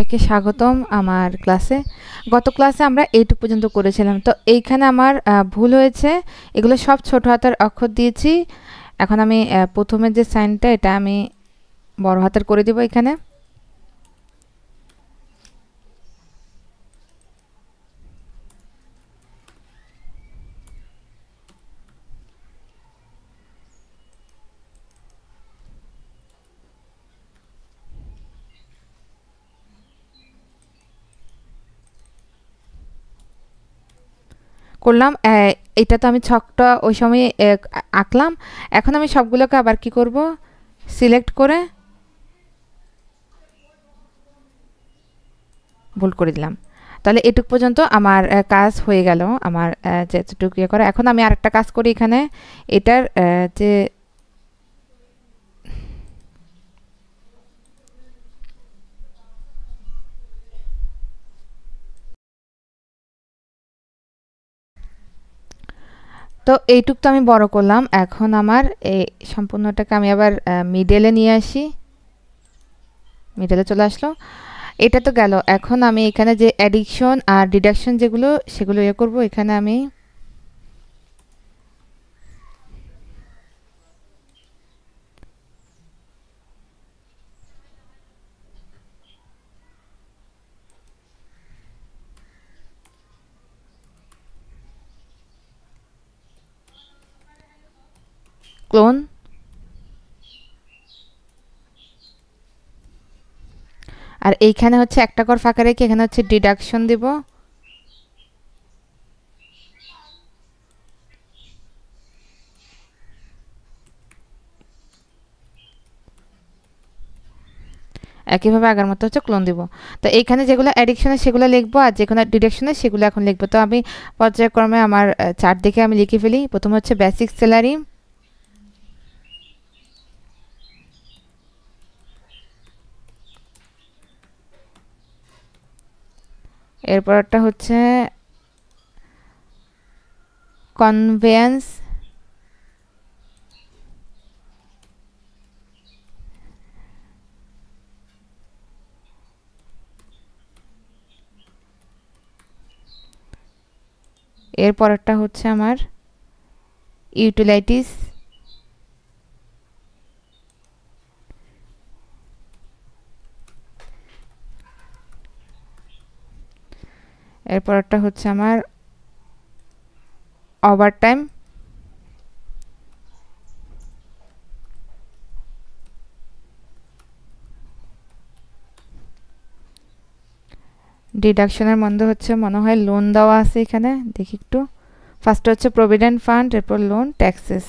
সবাইকে স্বাগতম আমার ক্লাসে। গত ক্লাসে আমরা এইটুক পর্যন্ত করেছিলাম। তো এইখানে আমার ভুল হয়েছে, এগুলো সব ছোট হাতের অক্ষর দিয়েছি। এখন আমি প্রথমের যে সাইনটা এটা আমি বড় হাতের করে দিব এখানে। করলাম, এটা তো আমি ছকটা ওই সময় আঁকলাম। এখন আমি সবগুলোকে আবার কি করব, সিলেক্ট করে ভুল করে দিলাম। তাহলে এটুক পর্যন্ত আমার কাজ হয়ে গেল, আমার যেটুকু ইয়ে করা। এখন আমি আরেকটা কাজ করি এখানে, এটার যে তো এইটুক তো আমি বড় করলাম। এখন আমার এই সম্পূর্ণটাকে আমি আবার মিডলে নিয়ে আসি, মিডলে চলে আসলো। এটা তো গেল। এখন আমি এখানে যে অ্যাডিকশন আর ডিডাকশন যেগুলো সেগুলো ইয়ে করবো। এখানে আমি ক্লোন, আর এইখানে হচ্ছে একটা ঘর ফাঁকা রেখে এখানে হচ্ছে ডিডাকশন দিব। একইভাবে আগের মতো হচ্ছে ক্লোন দিব। তো এইখানে যেগুলো অ্যাডিকশনে সেগুলো লিখবো, আর যেগুলো ডিডাকশনে সেগুলো এখন লিখবো। তো আমি পর্যায়ক্রমে আমার চার্ট দেখে আমি লিখে ফেলি। প্রথমে হচ্ছে বেসিক স্যালারি, এরপরটা হচ্ছে কনভেয়েন্স, এরপরটা হচ্ছে আমার ইউটিলাইটিস, এরপরটা হচ্ছে আমার ওভারটাইম, ডিডাকশনের মধ্যে হচ্ছে মনে হয় লোন দেওয়া আছে এখানে, দেখি একটু। ফার্স্ট হচ্ছে প্রভিডেন্ট ফান্ড, এরপর লোন, ট্যাক্সেস।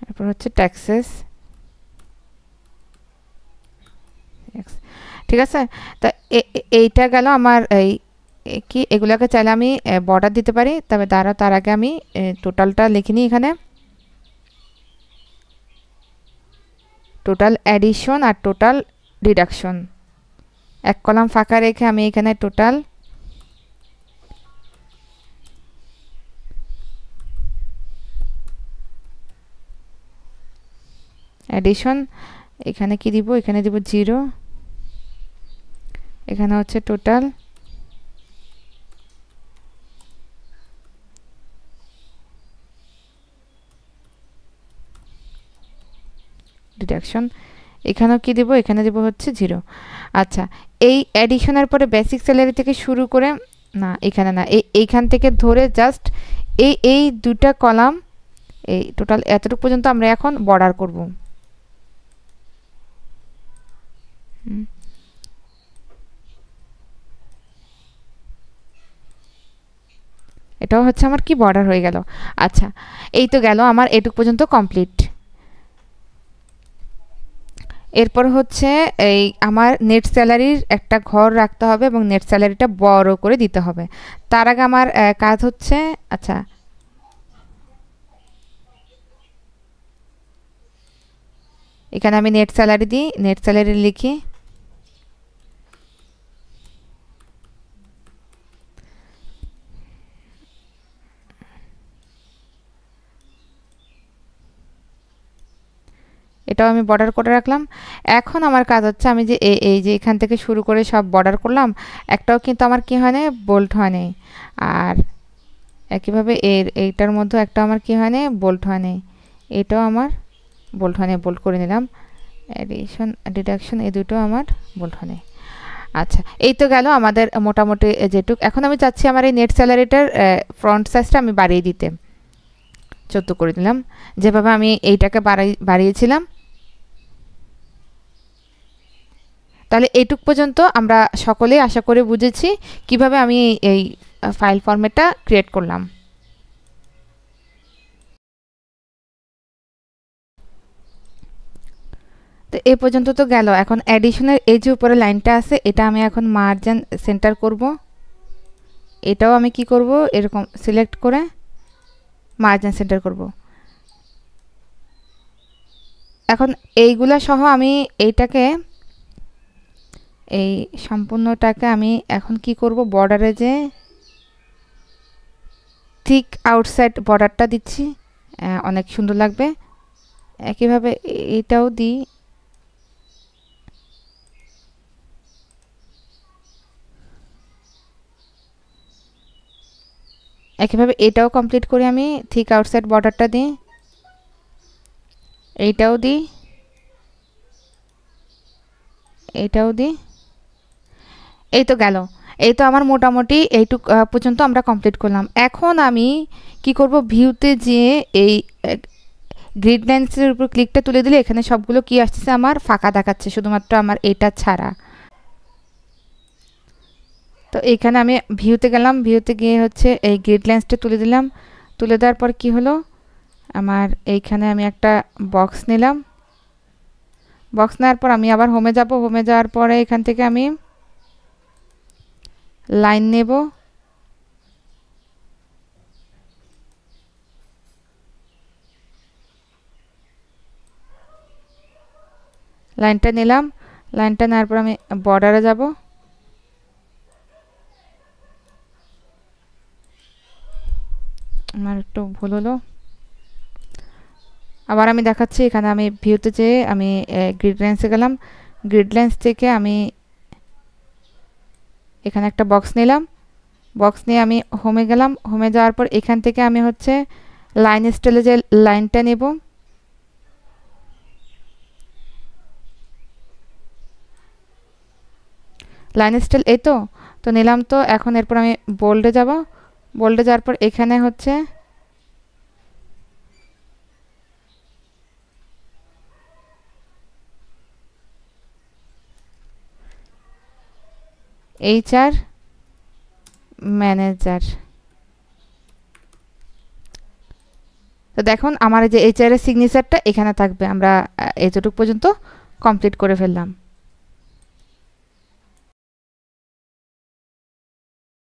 এরপর হচ্ছে ট্যাক্সেস। ঠিক আছে, তা এইটা গেল আমার। এই কি এগুলোকে চাইলে আমি বর্ডার দিতে পারি, তবে তার আগে আমি টোটালটা লিখিনি এখানে। টোটাল অ্যাডিশন আর টোটাল ডিডাকশন এক কলাম ফাঁকা রেখে আমি এখানে টোটাল অ্যাডিশন, এখানে কি দিব, এখানে দিব 0, এখানে হচ্ছে টোটাল ডিডাকশন, এখানেও কি দিব, এখানে দিব হচ্ছে 0। আচ্ছা, এই অ্যাডিশনের পরে বেসিক স্যালারি থেকে শুরু করে, না এখানে না, এইখান থেকে ধরে জাস্ট এই দুটা কলাম, এই টোটাল এতটুকু পর্যন্ত আমরা এখন বর্ডার করব। এটাও হচ্ছে আমার কি বর্ডার হয়ে গেল। আচ্ছা, এই তো গেল আমার এটুকু পর্যন্ত কমপ্লিট। এরপর হচ্ছে এই আমার নেট স্যালারির একটা ঘর রাখতে হবে এবং নেট স্যালারিটা বড় করে দিতে হবে। তার আগে আমার কাজ হচ্ছে, আচ্ছা এখানে আমি নেট স্যালারি দিই, নেট স্যালারি লিখি। এটাও আমি বর্ডার করে রাখলাম। এখন আমার কাজ হচ্ছে আমি যে এই যে এখান থেকে শুরু করে সব বর্ডার করলাম, একটাও কিন্তু আমার কি হয় না, বোল্ট হয় নাই। আর একইভাবে এইটার মধ্যে একটা আমার কি হয় না, বোল্ট হয় নাই। এটাও আমার বোল্ট হয় নাই, বোল্ট করে নিলাম। এডিশন ডিডাকশন এই দুটো আমার বোল্ট হয় নাই। আচ্ছা, এই তো গেল আমাদের মোটামুটি যেটুক। এখন আমি চাচ্ছি আমার এই নেট স্যালারিটার ফ্রন্ট সাইজটা আমি বাড়িয়ে দিতে। 14 করে দিলাম, যেভাবে আমি এইটাকে বাড়িয়েছিলাম। তাহলে এইটুক পর্যন্ত আমরা সকলেই আশা করে বুঝেছি কিভাবে আমি এই ফাইল ফরম্যাটটা ক্রিয়েট করলাম। তো এই পর্যন্ত তো গেল। এখন অ্যাডিশনের এই যে উপরে লাইনটা আছে, এটা আমি এখন মার্জিন সেন্টার করব। এটাও আমি কি করব, এরকম সিলেক্ট করে মার্জিন সেন্টার করব। এখন এইগুলা সহ আমি এইটাকে, এই সম্পূর্ণটাকে আমি এখন কি করব, বর্ডারে যে ঠিক আউটসাইড বর্ডারটা দিচ্ছি, অনেক সুন্দর লাগবে। একইভাবে এটাও দিই। একইভাবে এটাও কমপ্লিট করি, আমি ঠিক আউটসাইড বর্ডারটা দিই। এইটাও দিই, এইটাও দিই। এই তো গেল। এই তো আমার মোটামুটি এইটুক পর্যন্ত আমরা কমপ্লিট করলাম। এখন আমি কি করব, ভিউতে যেয়ে এই গ্রিড লাইন্সের উপর ক্লিকটা তুলে দিলে এখানে সবগুলো কি আসছে, আমার ফাঁকা দেখাচ্ছে, শুধুমাত্র আমার এটা ছাড়া। তো এখানে আমি ভিউতে গেলাম, ভিউতে গিয়ে হচ্ছে এই গ্রিড লাইন্সটা তুলে দিলাম। তুলে দেওয়ার পর কি হলো, আমার এইখানে আমি একটা বক্স নিলাম। বক্স নেওয়ার পর আমি আবার হোমে যাব। হোমে যাওয়ার পরে এখান থেকে আমি লাইন নেব। লাইনটা নিলাম। লাইনটা নেওয়ার পর আমি বর্ডারে যাব। আমার একটু ভুল হলো, আবার আমি দেখাচ্ছি। এখানে আমি ভিউতে যেয়ে আমি গ্রিড লাইন্সে গেলাম। গ্রিড লাইন্স থেকে আমি এখানে একটা বক্স নিলাম। বক্স নিয়ে আমি হোমে গেলাম। হোমে যাওয়ার পর এখান থেকে আমি হচ্ছে লাইন স্টাইলে যে লাইনটা নেব। লাইন স্টাইল এই তো তো নিলাম। তো এখন এরপর আমি বোল্ডে যাব। বোল্ডে যাওয়ার পর এখানে হচ্ছে HR ম্যানেজার। তো দেখুন আমার এই যে HR এর সিগনেচারটা এখানে থাকবে। আমরা এতটুকু পর্যন্ত কমপ্লিট করে ফেললাম।